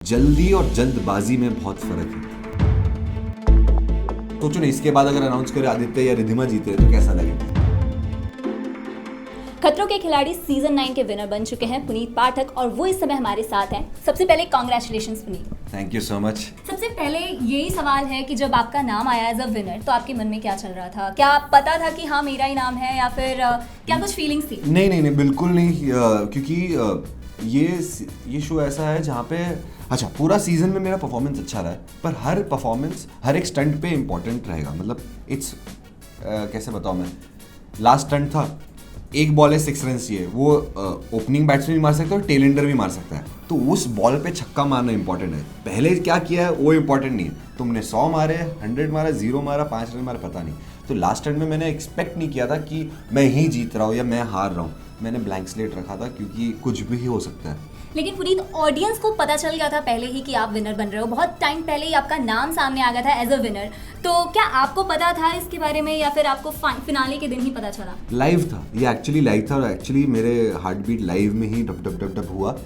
जल्दी और जल्दबाजी में बहुत फर्क है। सोचो ना, इसके बाद अगर अनाउंस करे आदित्य या रिद्धिमा जीते तो कैसा लगेगा। खतरों के खिलाड़ी सीजन 9 के विनर बन चुके हैं पुनीत पाठक और वो इस समय हमारे साथ हैं। सबसे पहले congratulations Puneet. Thank you so much. सबसे पहले यही सवाल है कि जब आपका नाम आया एज अ विनर तो आपके मन में क्या चल रहा था? क्या पता था कि हाँ मेरा ही नाम है या फिर क्या कुछ फीलिंग्स थी? नहीं, बिल्कुल नहीं, क्योंकि ये शो ऐसा है जहाँ पे अच्छा पूरा सीजन में मेरा परफॉर्मेंस अच्छा रहा है, पर हर परफॉर्मेंस हर एक स्टंट पे इम्पोर्टेंट रहेगा। मतलब इट्स कैसे बताऊँ मैं, लास्ट स्टंट था, एक बॉल है 6 रन चाहिए, वो ओपनिंग बैट्समैन भी मार सकता है और टेल एंडर भी मार सकता है, तो उस बॉल पे छक्का मारना इंपॉर्टेंट है। पहले क्या किया है वो इंपॉर्टेंट नहीं है। तुमने 100 मारे, 100 मारा, 0 मारा, 5 रन मारा, पता नहीं। तो लास्ट टाइम में मैंने एक्सपेक्ट नहीं किया था कि मैं ही जीत रहा हूँ या मैं हार रहा हूँ। मैंने ब्लैंक स्लेट रखा था क्योंकि कुछ भी हो सकता है। लेकिन पुनीत, ऑडियंस को पता चल गया था पहले ही कि आप विनर बन रहे हो, बहुत टाइम पहले ही आपका नाम सामने आ गया था एज अ विनर। तो क्या आपको पता था इसके बारे में या फिर आपको फिनाले के दिन ही पता चला? लाइव था ये, एक्चुअली लाइव था, और एक्चुअली मेरे हार्ट बीट लाइव में ही डब डब डब डब हुआ।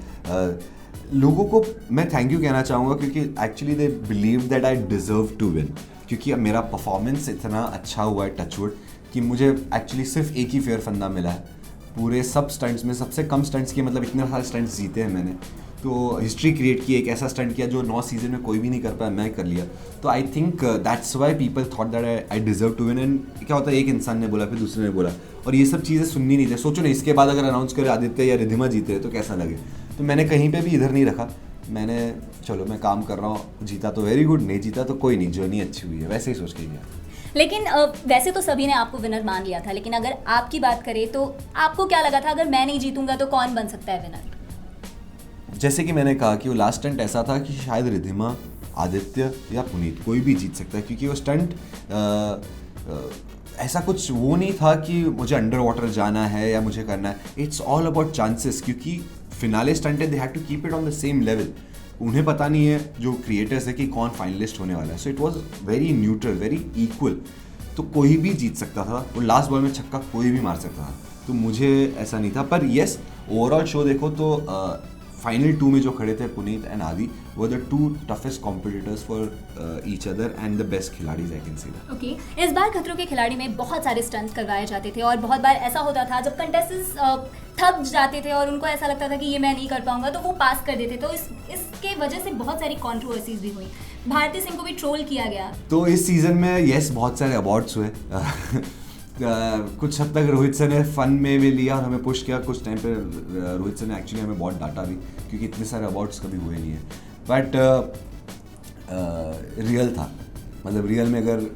लोगों को मैं थैंक यू कहना चाहूँगा क्योंकि actually they believe that I deserve to win, क्योंकि अब मेरा परफॉर्मेंस इतना अच्छा हुआ है टचवुड कि मुझे एक्चुअली सिर्फ एक ही फेयर फंदा मिला है पूरे सब स्टंट्स में। सबसे कम स्टंट्स किए, मतलब इतने सारे स्टंट्स जीते हैं मैंने, तो हिस्ट्री क्रिएट की, एक ऐसा स्टंट किया जो 9 सीजन में कोई भी नहीं कर पाया, मैं कर लिया। तो I think that's why people thought that I deserve to win. And क्या होता है, एक इंसान ने बोला फिर दूसरे ने बोला, और ये सब चीज़ें सुननी नहीं थी। सोचो ना, इसके बाद अगर अनाउंस करे आदित्य या रिद्धिमा जीते तो कैसा लगे। तो मैंने कहीं पे भी इधर नहीं रखा, मैंने चलो मैं काम कर रहा हूँ, जीता तो वेरी गुड, नहीं जीता तो कोई नहीं, जर्नी अच्छी हुई है, वैसे ही सोच के गया। लेकिन वैसे तो सभी ने आपको विनर मान लिया था, लेकिन अगर आपकी बात करें तो आपको क्या लगा था अगर मैं नहीं जीतूंगा तो कौन बन सकता है विनर? जैसे कि मैंने कहा कि वो लास्ट स्टंट ऐसा था कि शायद रिद्धिमा, आदित्य या पुनीत कोई भी जीत सकता है, क्योंकि वो स्टंट ऐसा कुछ वो नहीं था कि मुझे अंडर वाटर जाना है या मुझे करना है। इट्स ऑल अबाउट चांसेस, क्योंकि फिनाले स्टंट है, they had to keep it on the same level. उन्हें पता नहीं है जो क्रिएटर्स है कि कौन फाइनलिस्ट होने वाला है। So it was very neutral, very equal, तो कोई भी जीत सकता था। वो लास्ट बॉल में छक्का कोई भी मार सकता था, तो मुझे ऐसा नहीं था। पर येस, ओवरऑल शो देखो तो फाइनल 2 में जो खड़े थे पुनीत एंड आदि, वो the 2 toughest competitors for each other and the best खिलाड़ीज, I can say that. Okay, इस बार खतरों के खिलाड़ी में बहुत सारे स्टंट्स करवाए जाते थे और बहुत बार ऐसा होता था जब कंटेस्टेंट्स थक जाते थे और उनको ऐसा लगता था कि ये मैं नहीं कर पाऊंगा, तो वो पास कर देते। तो इसके वजह से बहुत सारी कंट्रोवर्सीज भी हुई, भारती सिंह को भी ट्रोल किया गया। तो इस सीजन में यस बहुत सारे अवार्ड्स हुए। कुछ हद तक रोहित सर ने फन में भी लिया और हमें पुश किया। कुछ टाइम पे रोहित सर ने एक्चुअली हमें बहुत डांटा भी, क्योंकि इतने सारे अवार्ड्स कभी हुए नहीं है। बट रियल था, मतलब रियल में अगर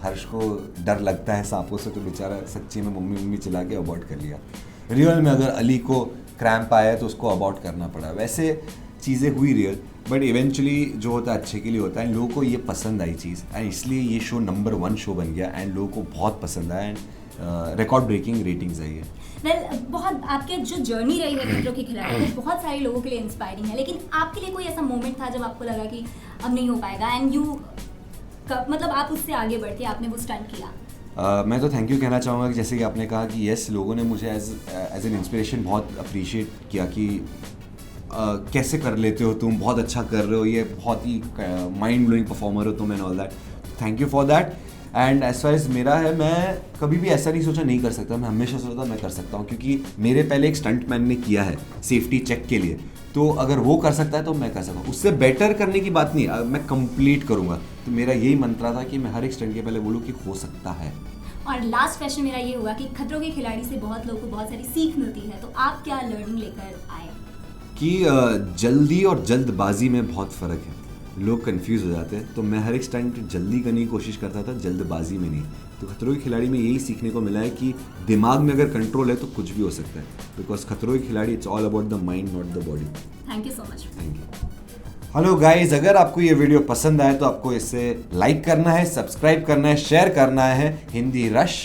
हर्ष को डर लगता है सांपों से तो बेचारा सच्ची में मम्मी चिल्ला के अबॉर्ट कर लिया। रियल में अगर अली को क्रैम्प आया तो उसको अबॉर्ट करना पड़ा। वैसे चीज़ें हुई रियल, बट इवेंचुअली जो होता है अच्छे के लिए होता है। एंड लोगों को ये पसंद आई चीज़, एंड इसलिए ये शो नंबर 1 शो बन गया एंड लोगों को बहुत पसंद आया एंड रिकॉर्ड ब्रेकिंग रेटिंग्स आई है। वेल, बहुत आपके जो जर्नी रही है खतरों के खिलाड़ी वो बहुत सारे लोगों के लिए इंस्पायरिंग है, लेकिन आपके लिए कोई ऐसा मोमेंट था जब आपको लगा कि अब नहीं हो पाएगा एंड यू मतलब आप उससे आगे बढ़ते, आपने वो स्टंट किया? मैं तो थैंक यू कहना चाहूँगा कि जैसे कि आपने कहा कि येस, लोगों ने मुझे एज एन इंस्पिरेशन बहुत अप्रिशिएट किया कि कैसे कर लेते हो तुम, बहुत अच्छा कर रहे हो, ये बहुत ही माइंड ब्लोइंग परफॉर्मर हो तुम and all that. Thank you for that. And as far as मेरा है, मैं कभी भी ऐसा नहीं सोचा नहीं कर सकता, मैं हमेशा सोचा मैं कर सकता हूँ, क्योंकि मेरे पहले एक स्टंट मैन ने किया है सेफ्टी चेक के लिए, तो अगर वो कर सकता है तो मैं कर सकता हूँ। उससे बेटर करने की बात नहीं, मैं कंप्लीट करूँगा। तो मेरा यही मंत्रा था कि मैं हर एक स्टंट के पहले बोलूँ कि हो सकता है। और लास्ट क्वेश्चन मेरा ये हुआ कि खतरों के खिलाड़ी से बहुत लोगों को बहुत सारी सीख मिलती है, तो आप क्या लर्निंग लेकर आए? कि जल्दी और जल्दबाजी में बहुत फ़र्क है, लोग कंफ्यूज हो जाते हैं। तो मैं हर एक स्टंट जल्दी करने की कोशिश करता था, जल्दबाजी में नहीं। तो खतरों के खिलाड़ी में यही सीखने को मिला है कि दिमाग में अगर कंट्रोल है तो कुछ भी हो सकता है, बिकॉज खतरों के खिलाड़ी it's all about the mind not the body. Thank you so much. Thank you. Hello guys, अगर आपको ये वीडियो पसंद आए तो आपको इसे लाइक करना है, सब्सक्राइब करना है, शेयर करना है। हिंदी रश